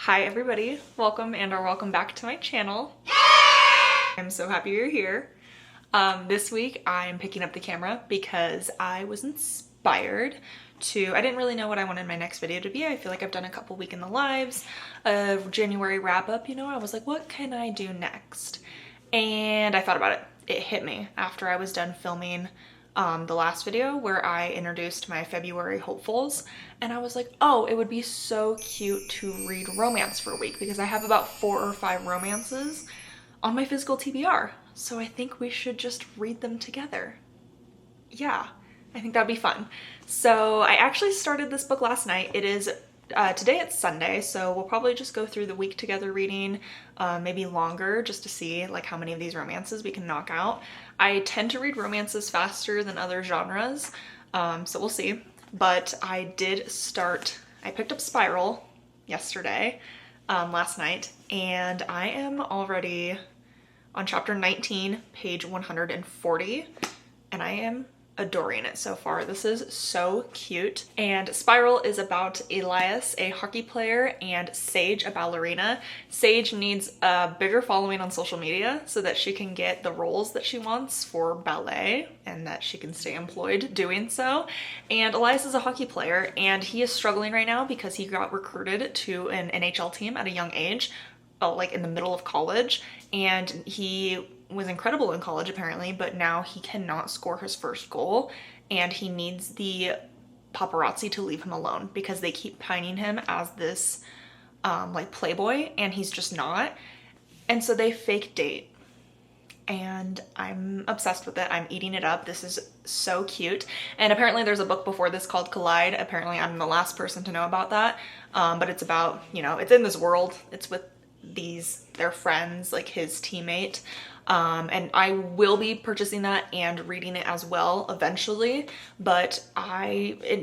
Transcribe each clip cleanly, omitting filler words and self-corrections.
Hi everybody, welcome or welcome back to my channel. I'm so happy you're here. This week I'm picking up the camera because I was inspired I didn't really know what I wanted my next video to be. I feel like I've done a couple week in the lives, a January wrap up, you know, I was like, what can I do next? And I thought about it. It hit me after I was done filming the last video where I introduced my February hopefuls, and I was like, oh, it would be so cute to read romance for a week because I have about 4 or 5 romances on my physical TBR. So I think we should just read them together. Yeah, I think that'd be fun. So I actually started this book last night. It is today it's Sunday, so we'll probably just go through the week together reading, maybe longer, just to see like how many of these romances we can knock out. I tend to read romances faster than other genres, so we'll see. But I picked up Spiral yesterday, last night, and I am already on chapter 19, page 140, and I am adoring it so far. This is so cute. And Spiral is about Elias, a hockey player, and Sage, a ballerina. Sage needs a bigger following on social media so that she can get the roles that she wants for ballet and that she can stay employed doing so. And Elias is a hockey player, and he is struggling right now because he got recruited to an NHL team at a young age, like in the middle of college, and he was incredible in college apparently, but now he cannot score his first goal, and he needs the paparazzi to leave him alone because they keep pining him as this like playboy, and he's just not. And so they fake date, and I'm obsessed with it. I'm eating it up. This is so cute. And apparently there's a book before this called Collide. Apparently I'm the last person to know about that, but it's about, you know, it's in this world. It's with their friends, like his teammate. And I will be purchasing that and reading it as well eventually, but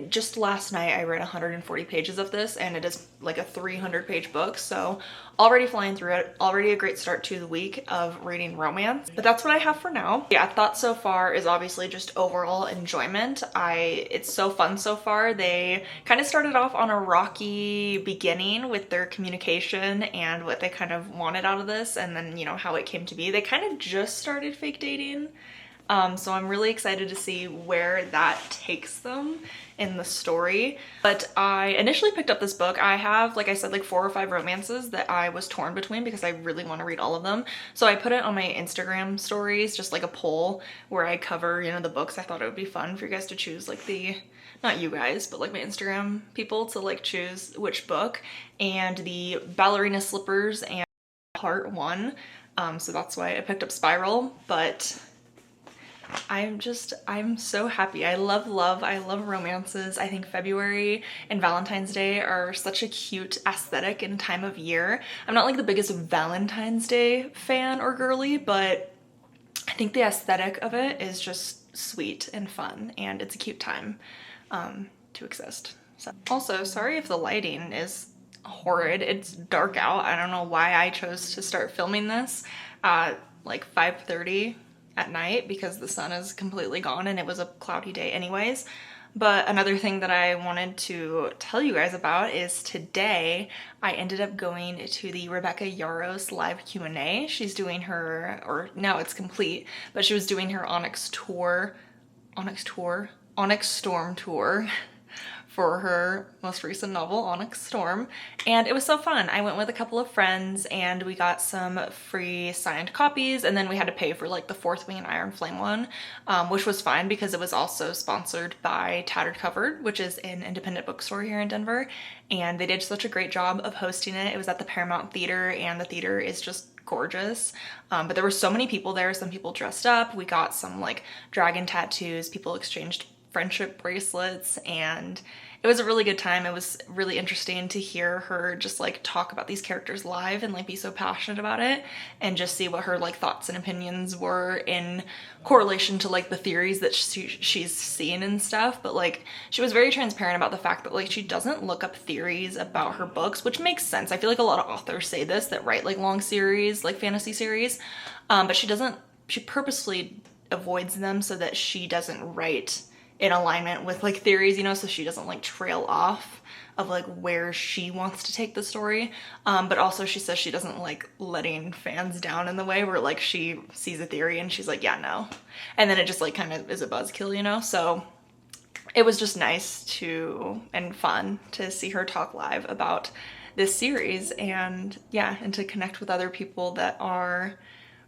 just last night I read 140 pages of this, and it is like a 300-page book, so already flying through it, already a great start to the week of reading romance. But that's what I have for now. Yeah, thoughts so far is obviously just overall enjoyment. It's so fun so far. They kind of started off on a rocky beginning with their communication and what they kind of wanted out of this, and then, you know, how it came to be. They kind of just started fake dating, so I'm really excited to see where that takes them in the story. But I initially picked up this book. I have, like I said, like 4 or 5 romances that I was torn between because I really want to read all of them. So I put it on my Instagram stories, just like a poll where I cover, you know, the books. I thought it would be fun for you guys to choose, like not you guys, but like my Instagram people to like choose which book, and the ballerina slippers and part 1. So that's why I picked up Spiral, but I'm so happy. I love love. I love romances. I think February and Valentine's Day are such a cute aesthetic and time of year. I'm not like the biggest Valentine's Day fan or girly, but I think the aesthetic of it is just sweet and fun, and it's a cute time to exist. So, also, sorry if the lighting is horrid. It's dark out. I don't know why I chose to start filming this at like 5:30 at night because the sun is completely gone and it was a cloudy day anyways. But another thing that I wanted to tell you guys about is today I ended up going to the Rebecca Yarros live Q&A. She's doing her, or now it's complete, but she was doing her Onyx Storm tour for her most recent novel, Onyx Storm, and it was so fun. I went with a couple of friends and we got some free signed copies, and then we had to pay for like the Fourth Wing and Iron Flame one, which was fine because it was also sponsored by Tattered Covered, which is an independent bookstore here in Denver, and they did such a great job of hosting it. It was at the Paramount Theater, and the theater is just gorgeous. But there were so many people there. Some people dressed up. We got some like dragon tattoos. People exchanged friendship bracelets, and it was a really good time. It was really interesting to hear her just like talk about these characters live and like be so passionate about it, and just see what her like thoughts and opinions were in correlation to like the theories that she's seen and stuff. But like she was very transparent about the fact that like she doesn't look up theories about her books, which makes sense. I feel like a lot of authors say this, that write like long series, like fantasy series, but she purposely avoids them so that she doesn't write in alignment with like theories, you know, so she doesn't like trail off of like where she wants to take the story. But also she says she doesn't like letting fans down in the way where like she sees a theory and she's like, yeah, no. And then it just like kind of is a buzzkill, you know? So it was just nice to, and fun to see her talk live about this series, and yeah, and to connect with other people that are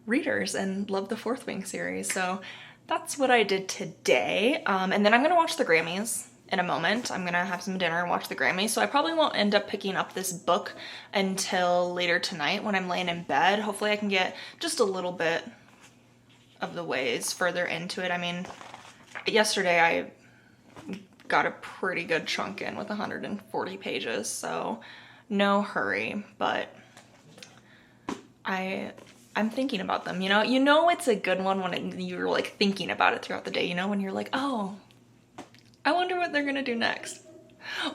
readers and love the Fourth Wing series. So that's what I did today. And then I'm gonna watch the Grammys in a moment. I'm gonna have some dinner and watch the Grammys. So I probably won't end up picking up this book until later tonight when I'm laying in bed. Hopefully I can get just a little bit of the ways further into it. I mean, yesterday I got a pretty good chunk in with 140 pages, so no hurry, but I'm thinking about them, you know? You know it's a good one when you're like thinking about it throughout the day, you know? When you're like, oh, I wonder what they're gonna do next.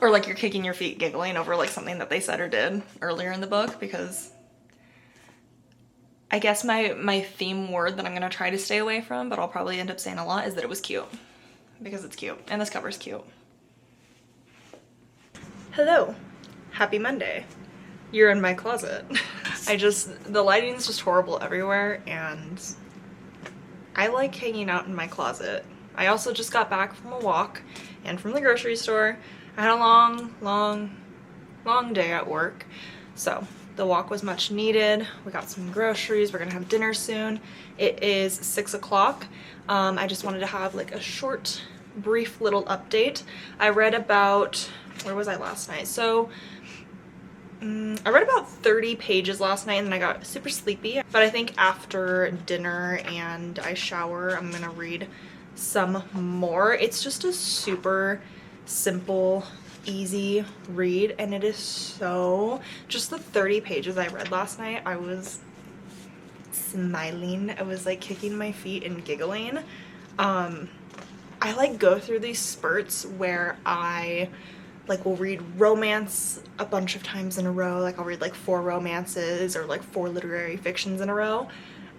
Or like you're kicking your feet giggling over like something that they said or did earlier in the book, because I guess my theme word that I'm gonna try to stay away from, but I'll probably end up saying a lot, is that it was cute. Because it's cute, and this cover's cute. Hello, happy Monday. You're in my closet. The lighting's just horrible everywhere, and I like hanging out in my closet. I also just got back from a walk and from the grocery store. I had a long day at work, so the walk was much needed. We got some groceries, we're gonna have dinner soon. It is 6 o'clock. I just wanted to have like a short, brief little update. I read about, where was I last night? So I read about 30 pages last night and then I got super sleepy. But I think after dinner and I shower, I'm gonna read some more. It's just a super simple, easy read, and it is so, just the 30 pages I read last night, I was smiling. I was like kicking my feet and giggling. I like go through these spurts where I like will read romance a bunch of times in a row. Like I'll read like 4 romances or like 4 literary fictions in a row.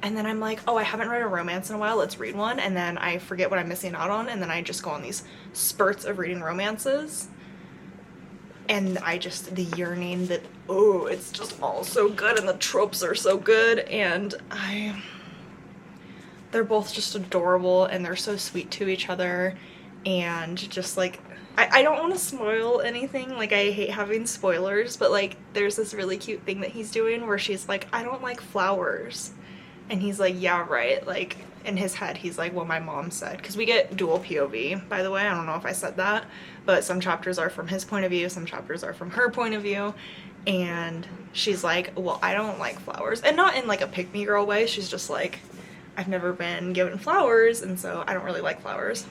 And then I'm like, oh, I haven't read a romance in a while, let's read one. And then I forget what I'm missing out on, and then I just go on these spurts of reading romances. And the yearning that, oh, it's just all so good and the tropes are so good, and they're both just adorable and they're so sweet to each other, and just like, I don't want to spoil anything, like I hate having spoilers, but like there's this really cute thing that he's doing where she's like, I don't like flowers. And he's like, yeah, right. Like in his head, he's like, well, my mom said, because we get dual POV, by the way. I don't know if I said that, but some chapters are from his point of view, some chapters are from her point of view. And she's like, well, I don't like flowers. And not in like a pick me girl way. She's just like, I've never been given flowers, and so I don't really like flowers.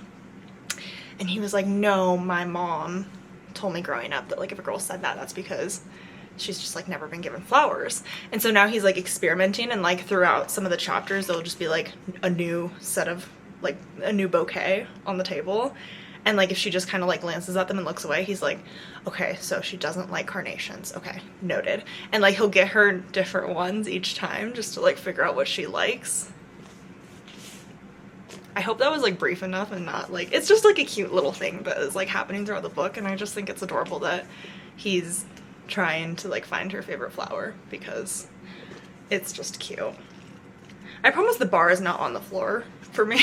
And he was like, no, my mom told me growing up that like if a girl said that, that's because she's just like never been given flowers. And so now he's like experimenting, and like throughout some of the chapters there'll just be like a new set of like a new bouquet on the table, and like if she just kind of like glances at them and looks away, he's like, okay, so she doesn't like carnations, okay, noted. And like he'll get her different ones each time just to like figure out what she likes. I hope that was like brief enough and not like, it's just like a cute little thing that is like happening throughout the book, and I just think it's adorable that he's trying to like find her favorite flower, because it's just cute. I promise the bar is not on the floor for me.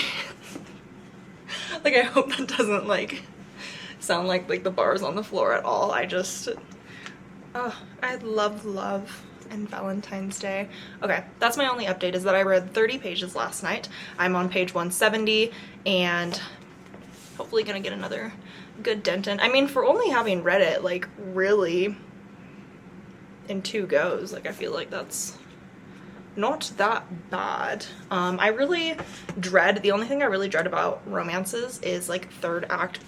Like I hope that doesn't like sound like the bar is on the floor at all. I just, oh, I love and Valentine's Day. Okay, that's my only update, is that I read 30 pages last night. I'm on page 170 and hopefully gonna get another good dent in. I mean, for only having read it like really in 2 goes, like I feel like that's not that bad. I really dread, the only thing I really dread about romances is like 3rd act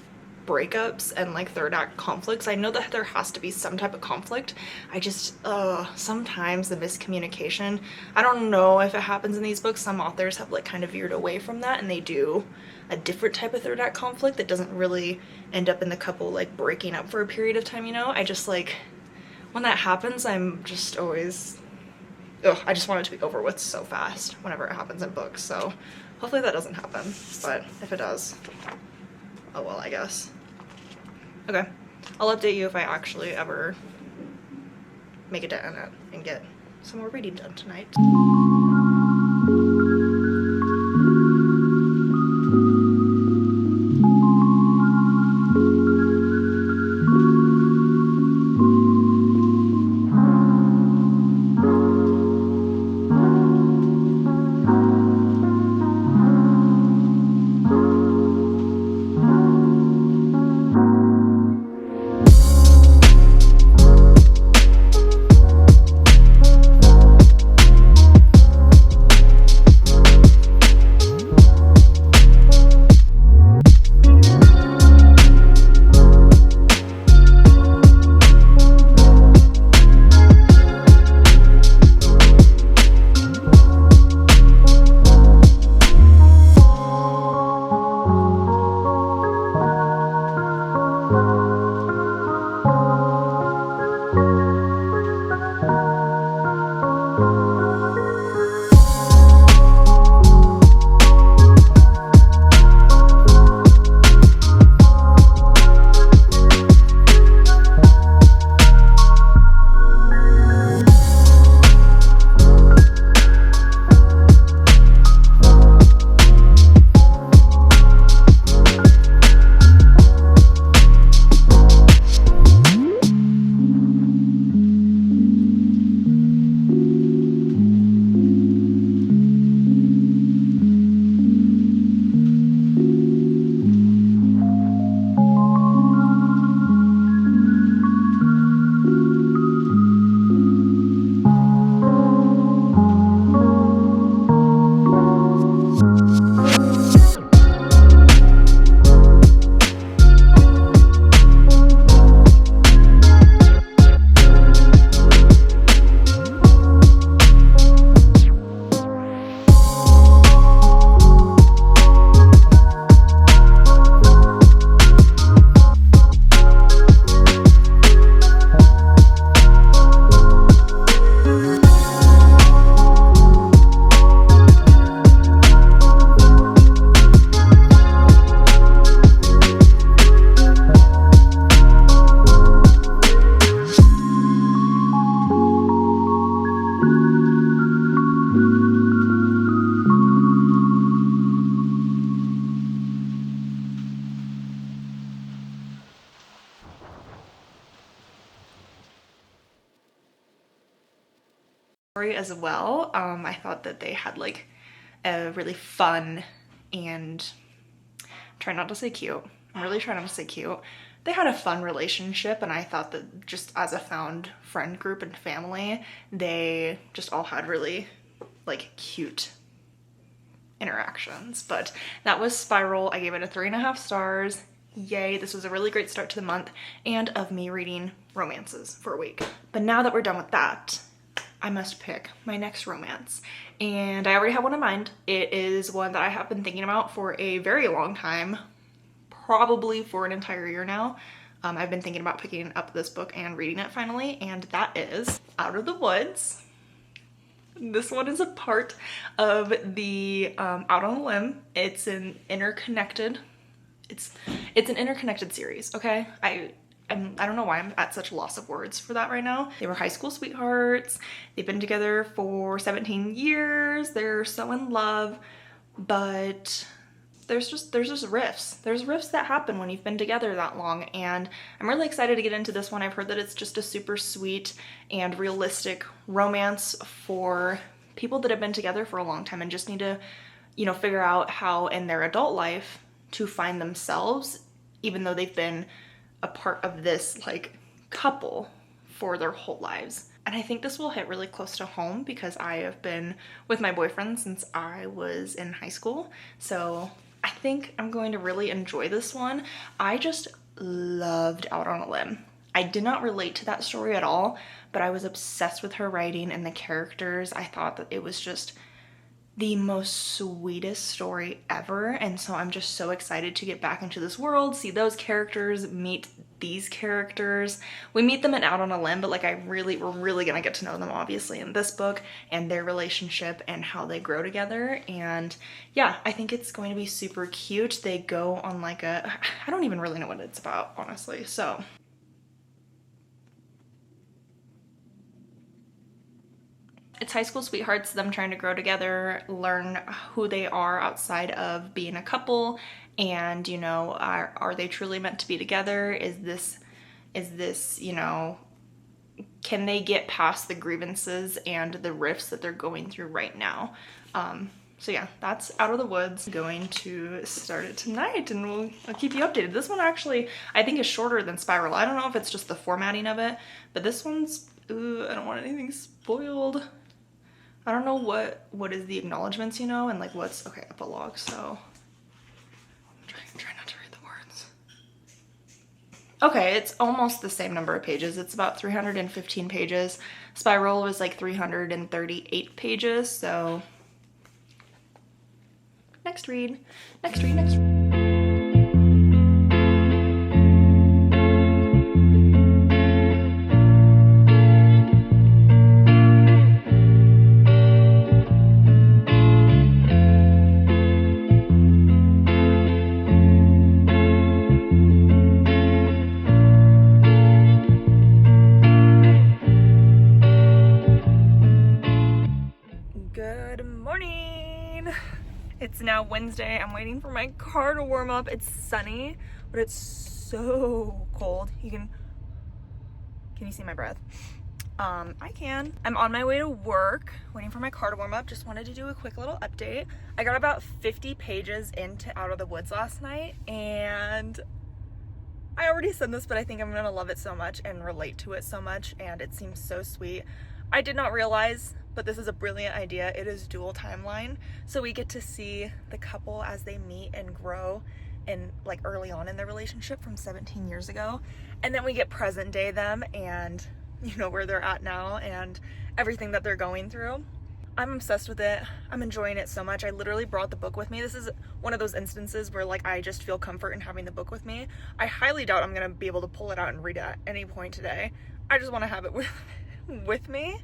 breakups and like 3rd act conflicts. I know that there has to be some type of conflict. I just, sometimes the miscommunication, I don't know if it happens in these books. Some authors have like kind of veered away from that, and they do a different type of 3rd act conflict that doesn't really end up in the couple like breaking up for a period of time, you know? I just like, when that happens, I'm just always, I just want it to be over with so fast whenever it happens in books. So hopefully that doesn't happen, but if it does, oh well, I guess. Okay, I'll update you if I actually ever make a dent in it and get some more reading done tonight. As well. I thought that they had like a really fun and try not to say cute. I'm really trying not to say cute. They had a fun relationship, and I thought that just as a found friend group and family, they just all had really like cute interactions. But that was Spiral. I gave it a 3.5 stars. Yay, this was a really great start to the month and of me reading romances for a week. But now that we're done with that, I must pick my next romance. And I already have one in mind. It is one that I have been thinking about for a very long time, probably for an entire year now. I've been thinking about picking up this book and reading it finally, and that is Out of the Woods. This one is a part of the Out on a Limb. It's an interconnected, it's an interconnected series, okay? I don't know why I'm at such a loss of words for that right now. They were high school sweethearts. They've been together for 17 years. They're so in love, but there's just rifts. There's rifts that happen when you've been together that long, and I'm really excited to get into this one. I've heard that it's just a super sweet and realistic romance for people that have been together for a long time and just need to, you know, figure out how in their adult life to find themselves, even though they've been a part of this like couple for their whole lives. And I think this will hit really close to home because I have been with my boyfriend since I was in high school. So I think I'm going to really enjoy this one. I just loved Out on a Limb. I did not relate to that story at all, but I was obsessed with her writing and the characters. I thought that it was just the most sweetest story ever, and so I'm just so excited to get back into this world, see those characters, meet these characters. We meet them in Out on a Limb, but like we're really gonna get to know them obviously in this book and their relationship and how they grow together. And yeah, I think it's going to be super cute. They go on like I don't even really know what it's about, honestly. So it's high school sweethearts, them trying to grow together, learn who they are outside of being a couple, and you know, are they truly meant to be together? Is this, you know, can they get past the grievances and the rifts that they're going through right now? So yeah, that's Out of the Woods. I'm going to start it tonight and I'll keep you updated. This one actually, I think, is shorter than Spiral. I don't know if it's just the formatting of it, but this one's, I don't want anything spoiled. I don't know what is the acknowledgements, you know, and like what's, okay, epilogue, so try not to read the words. Okay, it's almost the same number of pages. It's about 315 pages. Spiral was like 338 pages, so next read. Good morning. It's now Wednesday. I'm waiting for my car to warm up. It's sunny, but it's so cold. Can you see my breath? I can. I'm on my way to work, waiting for my car to warm up. Just wanted to do a quick little update. I got about 50 pages into Out of the Woods last night, and I already said this, but I think I'm gonna love it so much and relate to it so much, and it seems so sweet. I did not realize, but this is a brilliant idea. It is dual timeline, so we get to see the couple as they meet and grow and like early on in their relationship from 17 years ago, and then we get present day them and you know where they're at now and everything that they're going through. I'm obsessed with it. I'm enjoying it so much. I literally brought the book with me. This is one of those instances where like I just feel comfort in having the book with me. I highly doubt I'm gonna be able to pull it out and read it at any point today. I just want to have it with me,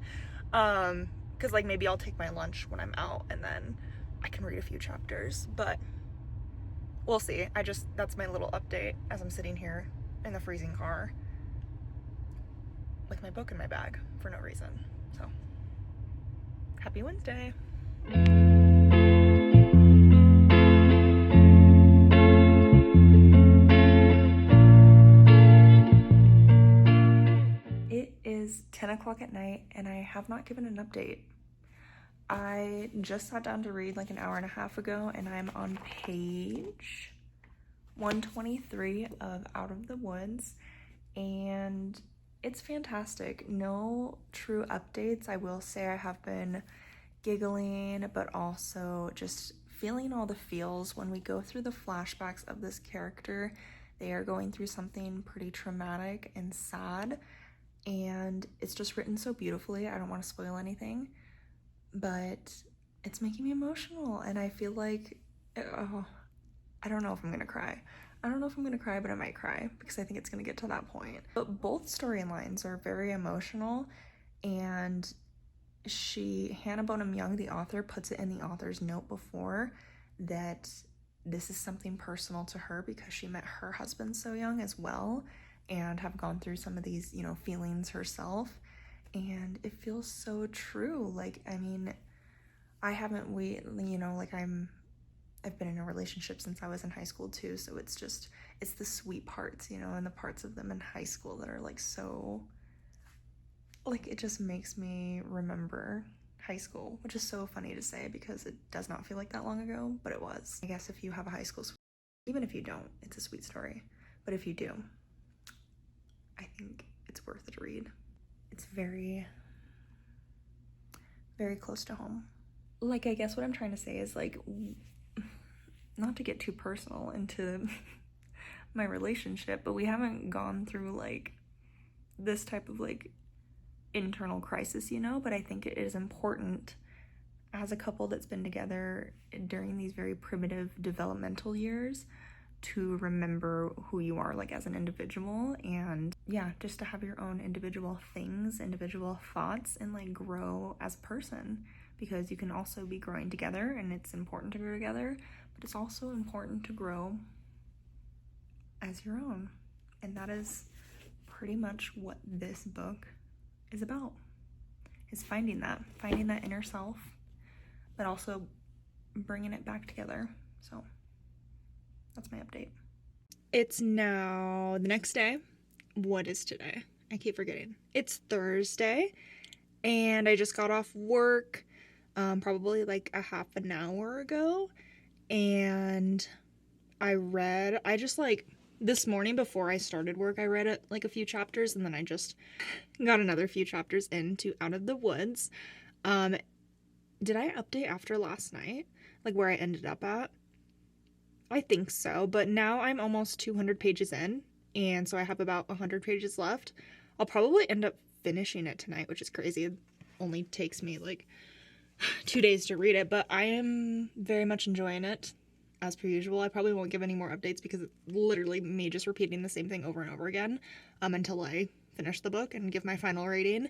because like maybe I'll take my lunch when I'm out and then I can read a few chapters, but we'll see. That's my little update as I'm sitting here in the freezing car with my book in my bag for no reason. So happy Wednesday. It is 10 o'clock at night and I have not given an update. I just sat down to read like an hour and a half ago, and I'm on page 123 of Out of the Woods, and it's fantastic. No true updates. I will say I have been giggling, but also just feeling all the feels when we go through the flashbacks of this character. They are going through something pretty traumatic and sad, and it's just written so beautifully. I don't want to spoil anything, but it's making me emotional, and I feel like, I don't know if I'm gonna cry. I don't know if I'm gonna cry, but I might cry because I think it's gonna get to that point. But both storylines are very emotional, and Hannah Bonham Young, the author, puts it in the author's note before that this is something personal to her because she met her husband so young as well and have gone through some of these, you know, feelings herself. And it feels so true. Like, I mean, I've been in a relationship since I was in high school too, so it's the sweet parts, you know, and the parts of them in high school that are like so, like, it just makes me remember high school, which is so funny to say because it does not feel like that long ago, but it was. I guess if you have a high school, even if you don't, it's a sweet story, but if you do, I think it's worth it to read. It's very, very close to home. Like, I guess what I'm trying to say is, like, not to get too personal into my relationship, but we haven't gone through, like, this type of, like, internal crisis, you know? But I think it is important as a couple that's been together during these very primitive developmental years to remember who you are like as an individual, and yeah, just to have your own individual things, individual thoughts, and like grow as a person, because you can also be growing together, and it's important to grow together, but it's also important to grow as your own. And that is pretty much what this book is about, is finding that inner self, but also bringing it back together. So that's my update. It's now the next day. What is today? I keep forgetting. It's Thursday, and I just got off work probably like a half an hour ago, and I just like this morning before I started work, I read it like a few chapters, and then I just got another few chapters into Out of the Woods. Did I update after last night, like where I ended up at? I think so, but now I'm almost 200 pages in, and so I have about 100 pages left. I'll probably end up finishing it tonight, which is crazy. It only takes me like 2 days to read it, but I am very much enjoying it, as per usual. I probably won't give any more updates because it's literally me just repeating the same thing over and over again until I finish the book and give my final rating.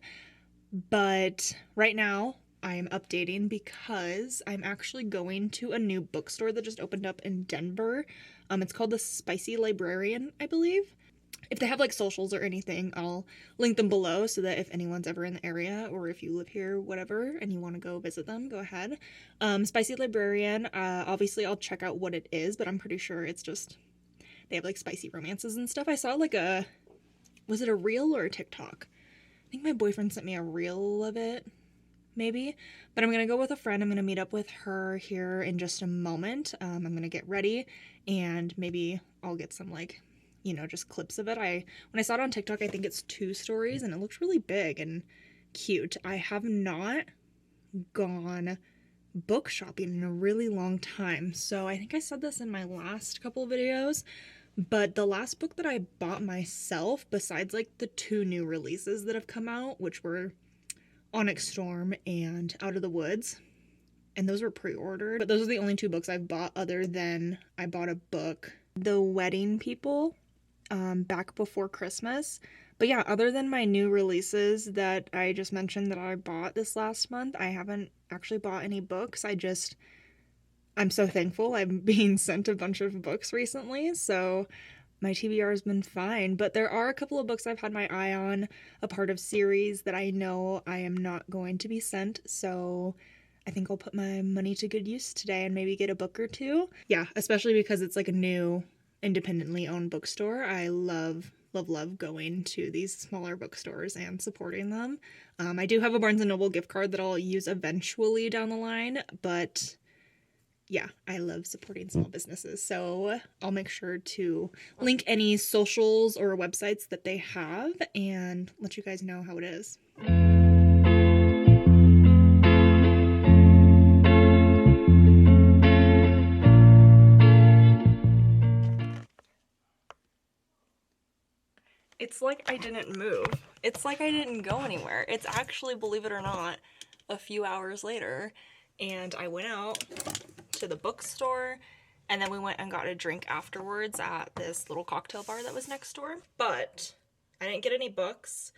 But right now, I'm updating because I'm actually going to a new bookstore that just opened up in Denver. It's called the Spicy Librarian, I believe. If they have like socials or anything, I'll link them below so that if anyone's ever in the area, or if you live here, whatever, and you want to go visit them, go ahead. Spicy Librarian, obviously I'll check out what it is, but I'm pretty sure it's just, they have like spicy romances and stuff. I saw like was it a reel or a TikTok? I think my boyfriend sent me a reel of it, maybe, but I'm gonna go with a friend. I'm gonna meet up with her here in just a moment. I'm gonna get ready, and maybe I'll get some like, you know, just clips of it. When I saw it on TikTok, I think it's 2 stories, and it looks really big and cute. I have not gone book shopping in a really long time, so I think I said this in my last couple of videos, but the last book that I bought myself, besides like the 2 new releases that have come out, which were Onyx Storm and Out of the Woods, and those were pre-ordered, but those are the only 2 books I've bought, other than I bought a book, The Wedding People, back before Christmas. But yeah, other than my new releases that I just mentioned that I bought this last month, I haven't actually bought any books. I'm so thankful. I'm being sent a bunch of books recently, so my TBR has been fine, but there are a couple of books I've had my eye on, a part of series that I know I am not going to be sent, so I think I'll put my money to good use today and maybe get a book or 2. Yeah, especially because it's like a new independently owned bookstore. I love going to these smaller bookstores and supporting them. I do have a Barnes & Noble gift card that I'll use eventually down the line, but yeah, I love supporting small businesses, so I'll make sure to link any socials or websites that they have and let you guys know how it is. It's like I didn't move. It's like I didn't go anywhere. It's actually, believe it or not, a few hours later, and I went out to the bookstore, and then we went and got a drink afterwards at this little cocktail bar that was next door. But I didn't get any books.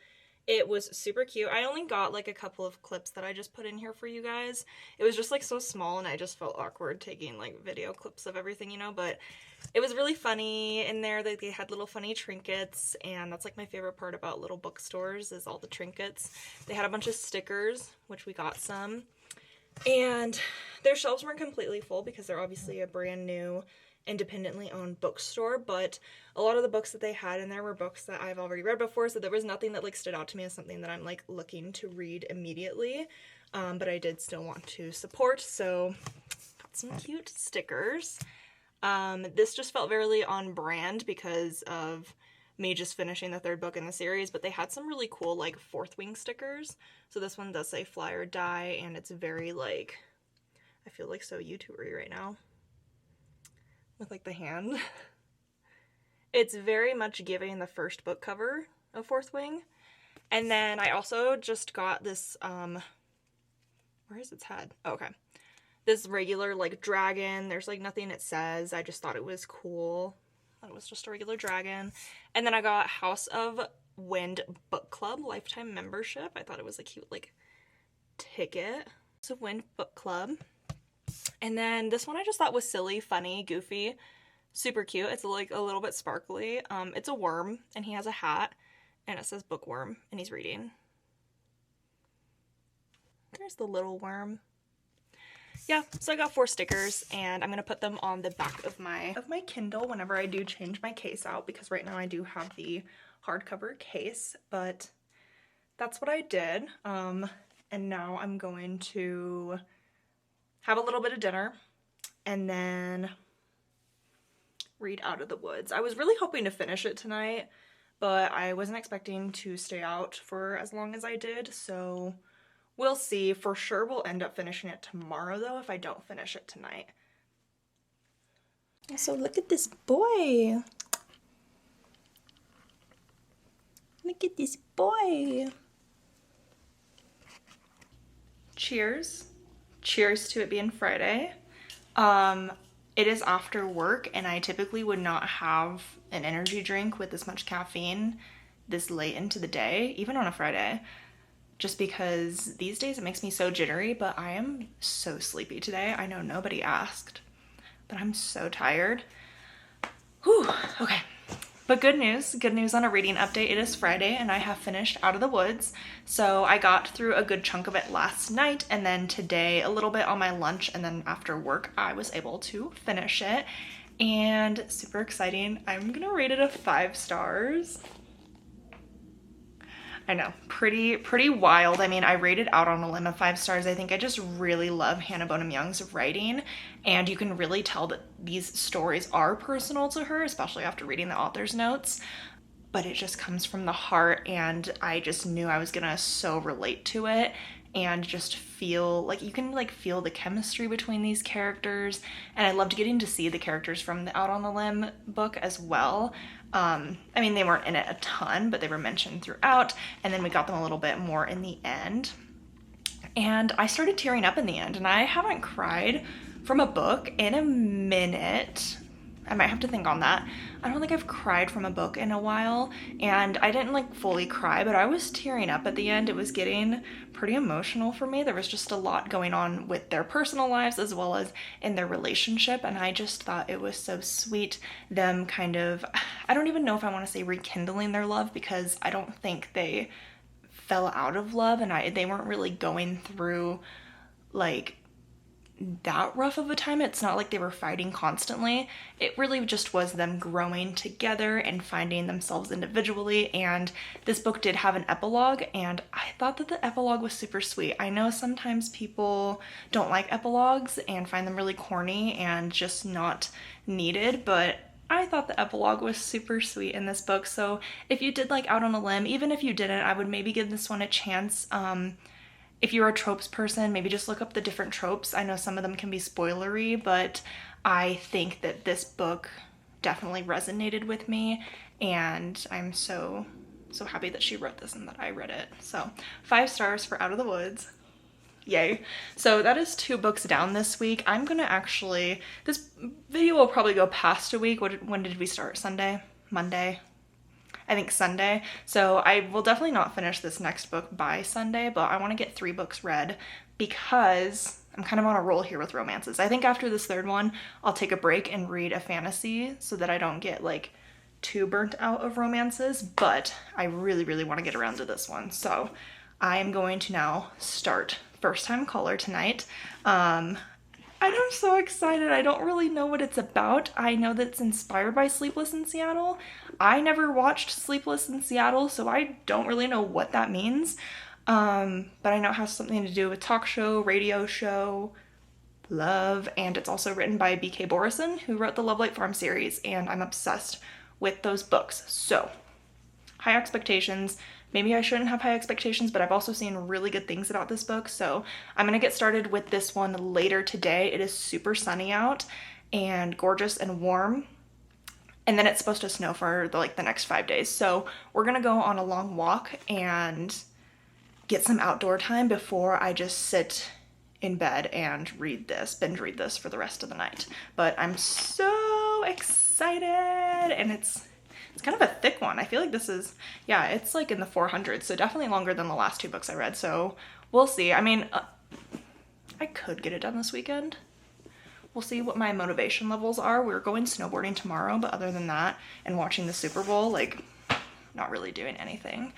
It was super cute. I only got like a couple of clips that I just put in here for you guys. It was just like so small, and I just felt awkward taking like video clips of everything, you know, but it was really funny in there. They had little funny trinkets, and that's like my favorite part about little bookstores is all the trinkets. They had a bunch of stickers, which we got some. And their shelves weren't completely full because they're obviously a brand new independently owned bookstore, but a lot of the books that they had in there were books that I've already read before, so there was nothing that like stood out to me as something that I'm like looking to read immediately, but I did still want to support, so got some cute stickers. This just felt very on brand because of me just finishing the 3rd book in the series, but they had some really cool like 4th Wing stickers. So this one does say Fly or Die, and it's very like, I feel like so YouTuber-y right now with like the hand. It's very much giving the 1st book cover of 4th Wing. And then I also just got this, where is its head? Oh, okay. this regular like dragon. There's like nothing it says. I just thought it was cool. Thought it was just a regular dragon. And then I got House of Wind Book Club lifetime membership. I thought it was a cute like ticket. House of Wind Book Club. And then this one I just thought was silly, funny, goofy, super cute. It's like a little bit sparkly. It's a worm and he has a hat and it says bookworm and he's reading. There's the little worm. Yeah, so I got 4 stickers and I'm gonna put them on the back of my Kindle whenever I do change my case out, because right now I do have the hardcover case, but that's what I did. And now I'm going to have a little bit of dinner and then read Out of the Woods. I was really hoping to finish it tonight, but I wasn't expecting to stay out for as long as I did, so we'll see. For sure we'll end up finishing it tomorrow though if I don't finish it tonight. So look at this boy. Look at this boy. Cheers. Cheers to it being Friday. It is after work and I typically would not have an energy drink with this much caffeine this late into the day, even on a Friday. Just because these days it makes me so jittery, but I am so sleepy today. I know nobody asked, but I'm so tired. Whew, okay. But good news on a reading update. It is Friday and I have finished Out of the Woods. So I got through a good chunk of it last night and then today a little bit on my lunch, and then after work I was able to finish it. And super exciting. I'm gonna rate it a 5 stars. I know, pretty wild. I mean, I rated Out on a Limb of 5 stars. I think I just really love Hannah Bonham Young's writing, and you can really tell that these stories are personal to her, especially after reading the author's notes, but it just comes from the heart, and I just knew I was gonna so relate to it and just feel like you can like feel the chemistry between these characters. And I loved getting to see the characters from the Out on the Limb book as well. I mean, they weren't in it a ton, but they were mentioned throughout, and then we got them a little bit more in the end. And I started tearing up in the end, and I haven't cried from a book in a minute. I might have to think on that. I don't think I've cried from a book in a while, and I didn't like fully cry, but I was tearing up at the end. It was getting pretty emotional for me. There was just a lot going on with their personal lives as well as in their relationship, and I just thought it was so sweet, them kind of, I don't even know if I want to say rekindling their love, because I don't think they fell out of love, and they weren't really going through like that rough of a time. It's not like they were fighting constantly. It really just was them growing together and finding themselves individually. And this book did have an epilogue, and I thought that the epilogue was super sweet. I know sometimes people don't like epilogues and find them really corny and just not needed, but I thought the epilogue was super sweet in this book. So if you did like Out on a Limb, even if you didn't, I would maybe give this one a chance. If you're a tropes person, maybe just look up the different tropes. I know some of them can be spoilery, but I think that this book definitely resonated with me, and I'm so happy that she wrote this and that I read it. So 5 stars for Out of the Woods. Yay. So that is 2 books down this week. I'm gonna actually, this video will probably go past a week. When did we start? Sunday? Monday? I think Sunday. So I will definitely not finish this next book by Sunday, but I want to get 3 books read because I'm kind of on a roll here with romances. I think after this 3rd one, I'll take a break and read a fantasy so that I don't get like too burnt out of romances, but I really want to get around to this one. So I am going to now start First Time Caller tonight. I'm so excited. I don't really know what it's about. I know that it's inspired by Sleepless in Seattle. I never watched Sleepless in Seattle, so I don't really know what that means. But I know it has something to do with talk show, radio show, love, and it's also written by B.K. Borison, who wrote the Love Light Farm series, and I'm obsessed with those books. So, high expectations. Maybe I shouldn't have high expectations, but I've also seen really good things about this book, so I'm gonna get started with this one later today. It is super sunny out and gorgeous and warm, and then it's supposed to snow for the next 5 days. So we're gonna go on a long walk and get some outdoor time before I just sit in bed and binge read this for the rest of the night. But I'm so excited, and it's kind of a thick one. I feel like this is, yeah, it's like in the 400s, so definitely longer than the last 2 books I read. So we'll see. I mean, I could get it done this weekend. We'll see what my motivation levels are. We're going snowboarding tomorrow, but other than that, and watching the Super Bowl, like, not really doing anything.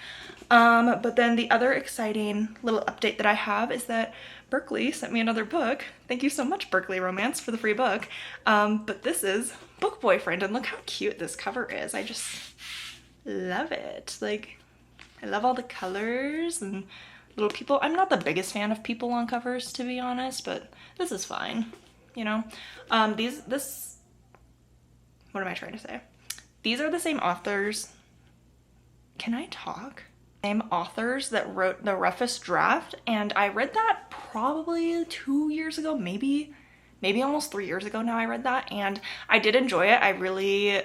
But then the other exciting little update that I have is that Berkley sent me another book. Thank you so much, Berkley Romance, for the free book. But this is Book Boyfriend, and look how cute this cover is. I just love it. Like, I love all the colors and little people. I'm not the biggest fan of people on covers, to be honest, but this is fine, you know? What am I trying to say? These are the same authors. Can I talk? Same authors that wrote The Roughest Draft, and I read that probably 2 years ago, maybe almost 3 years ago now I read that, and I did enjoy it. I really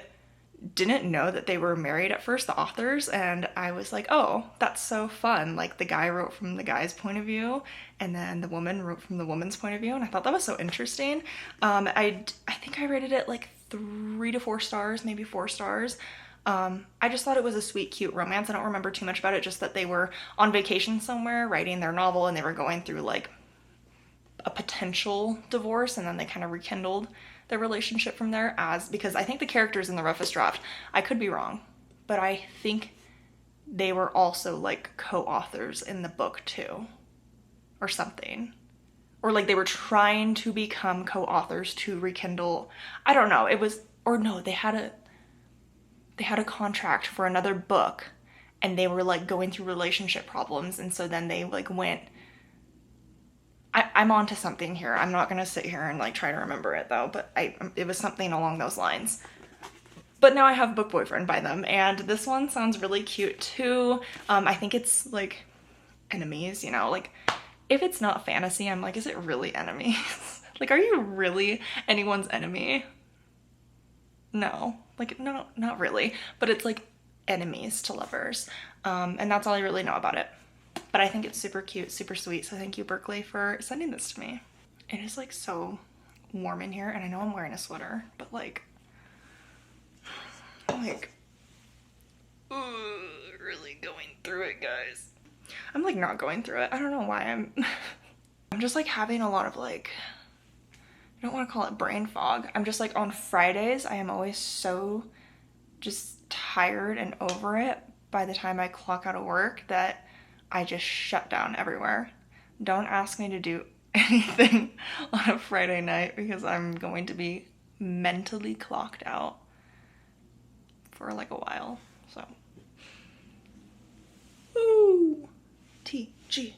didn't know that they were married at first, the authors, and I was like, oh, that's so fun. Like, the guy wrote from the guy's point of view, and then the woman wrote from the woman's point of view, and I thought that was so interesting. I think I rated it like 3 to 4 stars, maybe 4 stars. I just thought it was a sweet, cute romance. I don't remember too much about it, just that they were on vacation somewhere writing their novel, and they were going through like a potential divorce, and then they kind of rekindled their relationship from there, because I think the characters in The Roughest Draft, I could be wrong, but I think they were also like co-authors in the book too, or something. Or like they were trying to become co-authors to rekindle, I don't know, they had a contract for another book, and they were like going through relationship problems, and so then they like went, I'm onto something here. I'm not gonna sit here and like try to remember it though, but it was something along those lines. But now I have Book Boyfriend by them, and this one sounds really cute too. I think it's like enemies, you know, like if it's not fantasy, I'm like, is it really enemies? Like, are you really anyone's enemy? No, like, no, not really, but it's like enemies to lovers. And that's all I really know about it. But I think it's super cute, super sweet. So thank you, Berkley, for sending this to me. It is like so warm in here, and I know I'm wearing a sweater, but like really going through it, guys. I'm like not going through it. I don't know why I'm just like having a lot of like, I don't want to call it brain fog. I'm just like, on Fridays, I am always so just tired and over it by the time I clock out of work that I just shut down everywhere. Don't ask me to do anything on a Friday night, because I'm going to be mentally clocked out for like a while. So, ooh, TGIF.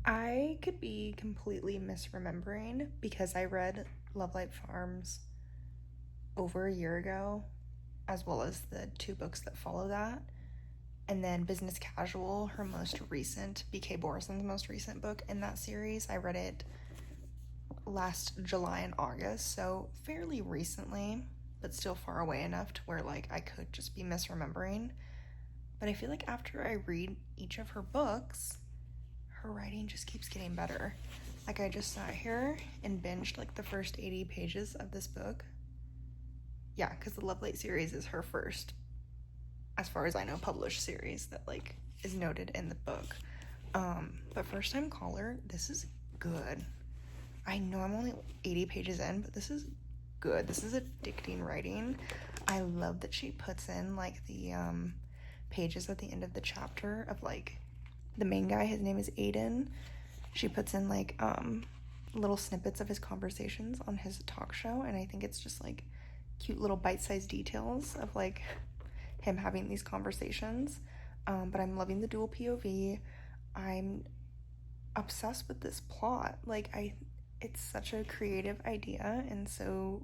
I could be completely misremembering, because I read Love Light Farms over a year ago, as well as the 2 books that follow that. And then Business Casual, her most recent, B.K. Borison's most recent book in that series, I read it last July and August, so fairly recently, but still far away enough to where like I could just be misremembering. But I feel like after I read each of her books, her writing just keeps getting better. Like, I just sat here and binged like the first 80 pages of this book. Yeah, because the Love Light series is her first, as far as I know, published series that like is noted in the book. But First Time Caller, this is good. I know I'm only 80 pages in, but this is good. This is addicting writing. I love that she puts in like the pages at the end of the chapter of like the main guy, his name is Aiden. She puts in like little snippets of his conversations on his talk show, and I think it's just like cute little bite-sized details of like him having these conversations. But I'm loving the dual POV. I'm obsessed with this plot. Like, it's such a creative idea, and so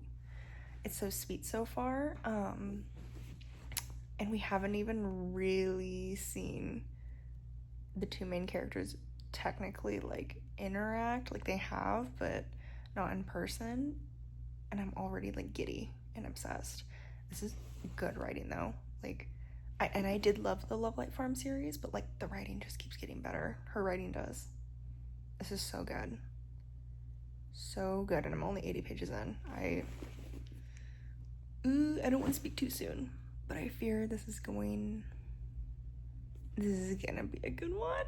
it's so sweet so far. And we haven't even really seen the 2 main characters technically like interact. Like, they have, but not in person, and I'm already like giddy and obsessed. This is good writing though. Like, I did love the Love Light Farm series, but like the writing just keeps getting better. Her writing does. This is so good. So good, and I'm only 80 pages in. I don't want to speak too soon, but I fear this is gonna be a good one.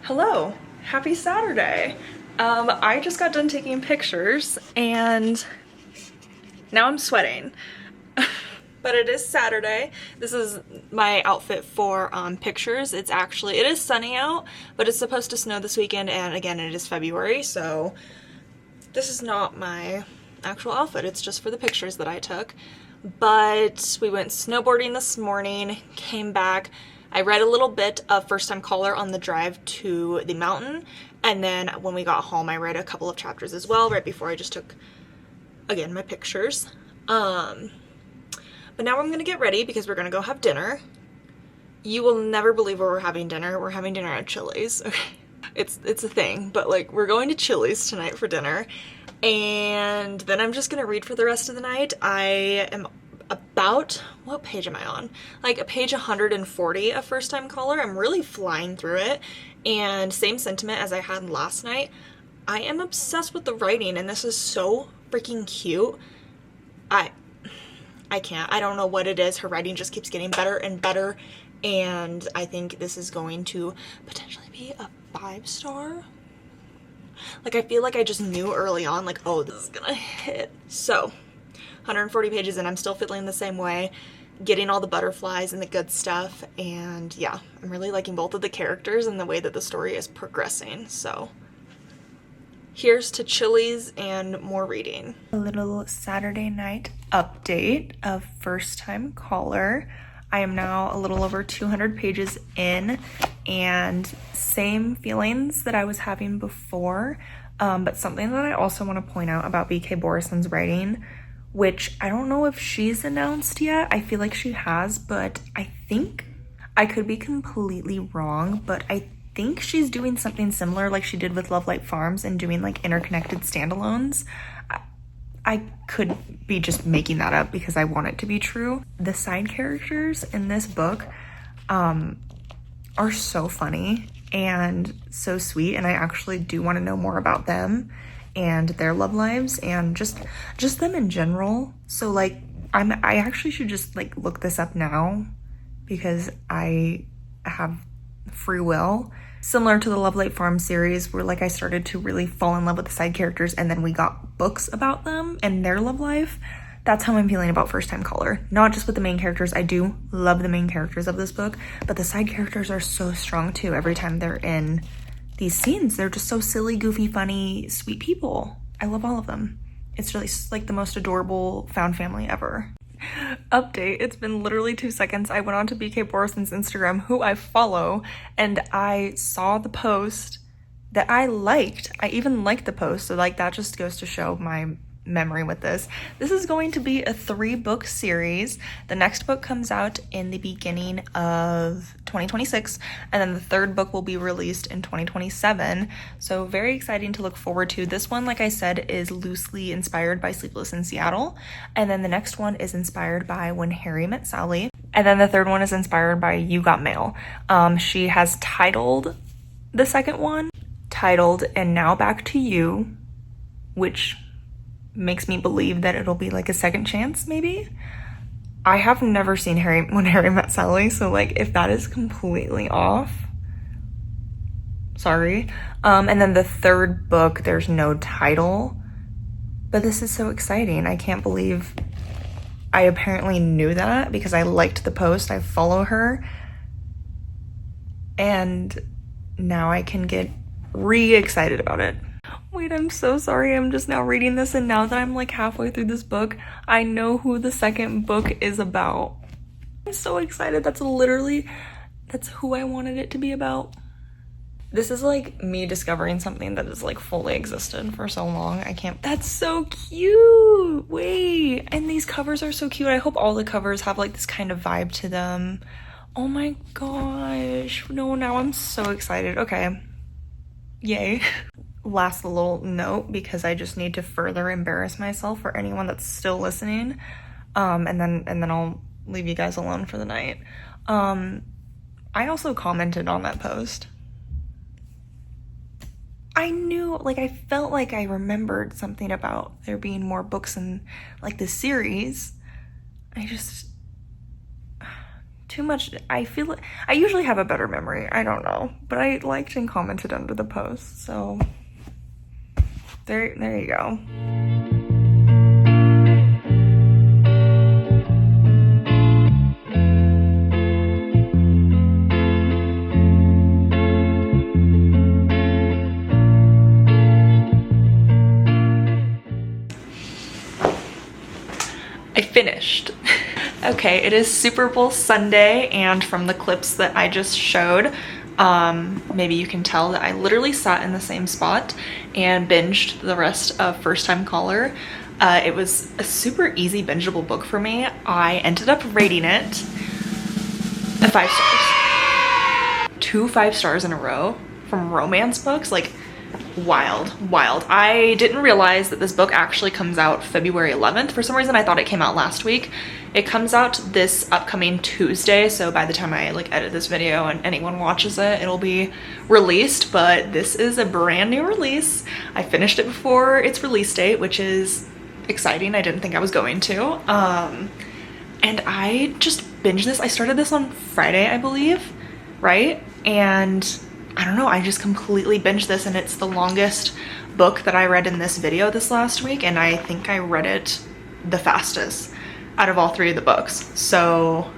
Hello, happy Saturday. I just got done taking pictures and now I'm sweating. But it is Saturday. This is my outfit for pictures. It is sunny out, but it's supposed to snow this weekend, and again, it is February, so this is not my actual outfit. It's just for the pictures that I took. But we went snowboarding this morning, came back. I read a little bit of First Time Caller on the drive to the mountain, and then when we got home, I read a couple of chapters as well, right before I just took, again, my pictures. But now I'm gonna get ready because we're gonna go have dinner. You will never believe where we're having dinner. We're having dinner at Chili's. Okay, it's a thing, but like we're going to Chili's tonight for dinner, and then I'm just gonna read for the rest of the night. I am about, what page am I on? Like a page 140 of First Time Caller. I'm really flying through it, and same sentiment as I had last night. I am obsessed with the writing, and this is so freaking cute. I can't. I don't know what it is. Her writing just keeps getting better and better, and I think this is going to potentially be a 5-star. Like, I feel like I just knew early on, like, oh, this is gonna hit. So, 140 pages, and I'm still feeling the same way, getting all the butterflies and the good stuff, and yeah, I'm really liking both of the characters and the way that the story is progressing, so here's to Chili's and more reading. A little Saturday night update of First Time Caller. I am now a little over 200 pages in, and same feelings that I was having before, but something that I also want to point out about B.K. Borison's writing, which I don't know if she's announced yet. I feel like she has, but I think, I could be completely wrong, but I think she's doing something similar like she did with Love Light Farms and doing like interconnected standalones. I could be just making that up because I want it to be true. The side characters in this book are so funny and so sweet, and I actually do want to know more about them and their love lives and just them in general. So like I actually should just like look this up now because I have free will. Similar to the Love Light Farm series, where like I started to really fall in love with the side characters and then we got books about them and their love life. That's how I'm feeling about First Time Caller. Not just with the main characters. I do love the main characters of this book, but the side characters are so strong too. Every time they're in these scenes, they're just so silly, goofy, funny, sweet people. I love all of them. It's really like the most adorable found family ever. Update, it's been literally 2 seconds. I went on to BK Borison's Instagram, who I follow, and I saw the post that I liked. I even liked the post, so like that just goes to show my memory with this. This is going to be a 3-book series. The next book comes out in the beginning of 2026, and then the 3rd book will be released in 2027. So very exciting to look forward to. This one, like I said, is loosely inspired by Sleepless in Seattle, and then the next one is inspired by When Harry Met Sally, and then the 3rd one is inspired by You Got Mail. She has titled the second one titled And Now Back to You, which makes me believe that it'll be like a second chance, maybe. I have never seen When Harry Met Sally, so like if that is completely off, sorry. And then the 3rd book, there's no title, but this is so exciting. I can't believe I apparently knew that because I liked the post. I follow her, and now I can get re-excited about it. Wait, I'm so sorry. I'm just now reading this, and now that I'm like halfway through this book, I know who the 2nd book is about. I'm so excited. That's who I wanted it to be about. This is like me discovering something that has like fully existed for so long. I can't. That's so cute. Wait, and these covers are so cute. I hope all the covers have like this kind of vibe to them. Oh my gosh. No, now I'm so excited. Okay. Yay. Last little note, because I just need to further embarrass myself for anyone that's still listening. And then I'll leave you guys alone for the night. I also commented on that post. I knew, like, I felt like I remembered something about there being more books in, like, the series. Too much. I feel like I usually have a better memory. I don't know. But I liked and commented under the post, so there you go. I finished. Okay, it is Super Bowl Sunday, and from the clips that I just showed, maybe you can tell that I literally sat in the same spot and binged the rest of First Time Caller. It was a super easy bingeable book for me. I ended up rating it 5 stars. 2 5 stars in a row from romance books, like wild. I didn't realize that this book actually comes out February 11th. For some reason I thought it came out last week. It comes out this upcoming Tuesday, so by the time I like edit this video and anyone watches it, it'll be released, but this is a brand new release. I finished it before its release date, which is exciting. I didn't think I was going to. And I just binged this. I started this on Friday, I believe, right? And I don't know, I just completely binged this, and it's the longest book that I read in this video this last week, and I think I read it the fastest out of all 3 of the books. So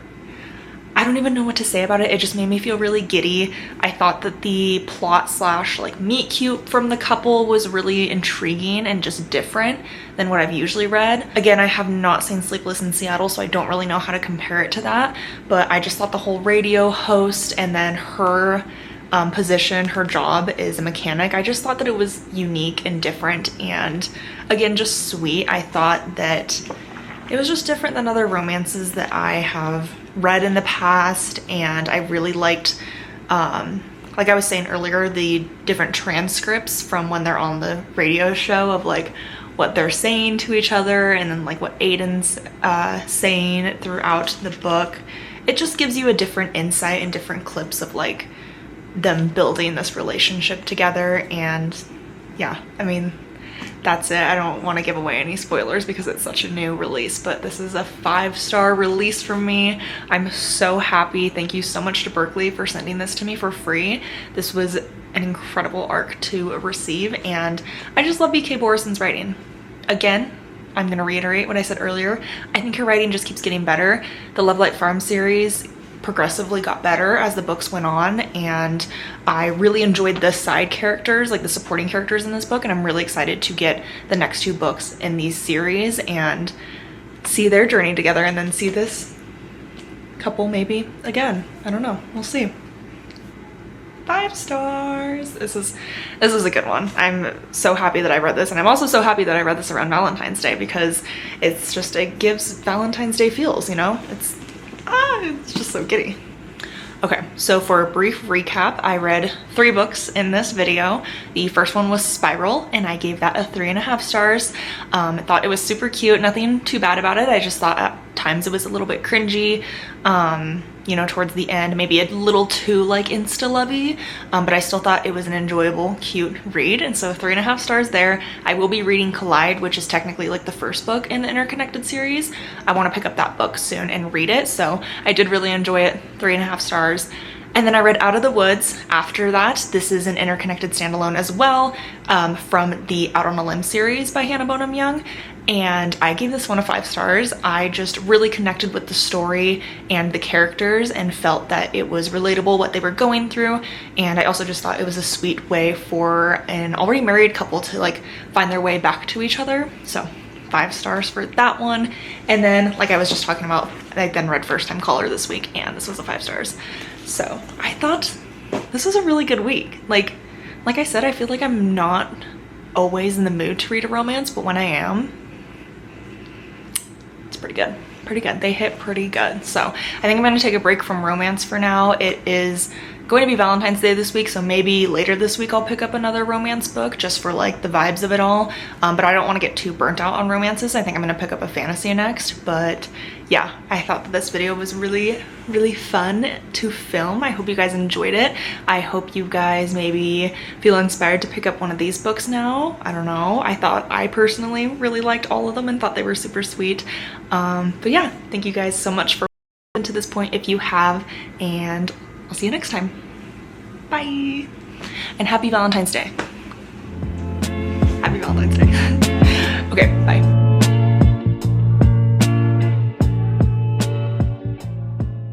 I don't even know what to say about it. It just made me feel really giddy. I thought that the plot slash like meet cute from the couple was really intriguing and just different than what I've usually read. Again, I have not seen Sleepless in Seattle, so I don't really know how to compare it to that, but I just thought the whole radio host and then her position, her job is a mechanic. I just thought that it was unique and different, and again, just sweet. I thought that it was just different than other romances that I have read in the past, and I really liked, like I was saying earlier, the different transcripts from when they're on the radio show of like what they're saying to each other, and then like what Aiden's saying throughout the book. It just gives you a different insight and different clips of like them building this relationship together. And yeah, I mean, that's it. I don't want to give away any spoilers because it's such a new release, but this is a 5-star release from me. I'm so happy. Thank you so much to Berkley for sending this to me for free. This was an incredible arc to receive, and I just love BK Borison's writing. Again, I'm going to reiterate what I said earlier. I think her writing just keeps getting better. The Love Light Farm series progressively got better as the books went on, and I really enjoyed the side characters, like the supporting characters in this book, and I'm really excited to get the next 2 books in these series and see their journey together, and then see this couple maybe again. I don't know, we'll see. 5 stars. This is a good one. I'm so happy that I read this, and I'm also so happy that I read this around Valentine's Day, because it's just, it gives Valentine's Day feels, you know? It's just so giddy. Okay, so for a brief recap, I read 3 books in this video. The first one was Spiral, and I gave that a 3.5 stars. I thought it was super cute, nothing too bad about it. I just thought at times it was a little bit cringy, you know, towards the end, maybe a little too like insta-lovey, but I still thought it was an enjoyable, cute read, and so 3.5 stars there. I will be reading Collide, which is technically like the first book in the Interconnected series. I want to pick up that book soon and read it, so I did really enjoy it. 3.5 stars. And then I read Out of the Woods after that. This is an Interconnected standalone as well, from the Out on a Limb series by Hannah Bonham Young, and I gave this one a 5 stars. I just really connected with the story and the characters and felt that it was relatable what they were going through, and I also just thought it was a sweet way for an already married couple to like find their way back to each other. So 5 stars for that one. And then, like I was just talking about, I then read First Time Caller this week, and this was a 5 stars. So I thought this was a really good week. Like I said, I feel like I'm not always in the mood to read a romance, but when I am, it's pretty good. Pretty good. They hit pretty good. So I think I'm going to take a break from romance for now. It is going to be Valentine's Day this week, so maybe later this week I'll pick up another romance book just for like the vibes of it all. But I don't want to get too burnt out on romances. I think I'm going to pick up a fantasy next. But yeah, I thought that this video was really, really fun to film. I hope you guys enjoyed it. I hope you guys maybe feel inspired to pick up one of these books now. I don't know. I personally really liked all of them and thought they were super sweet. But yeah, thank you guys so much for watching to this point if you have, and I'll see you next time. Bye. And happy Valentine's Day. Happy Valentine's Day. Okay, bye.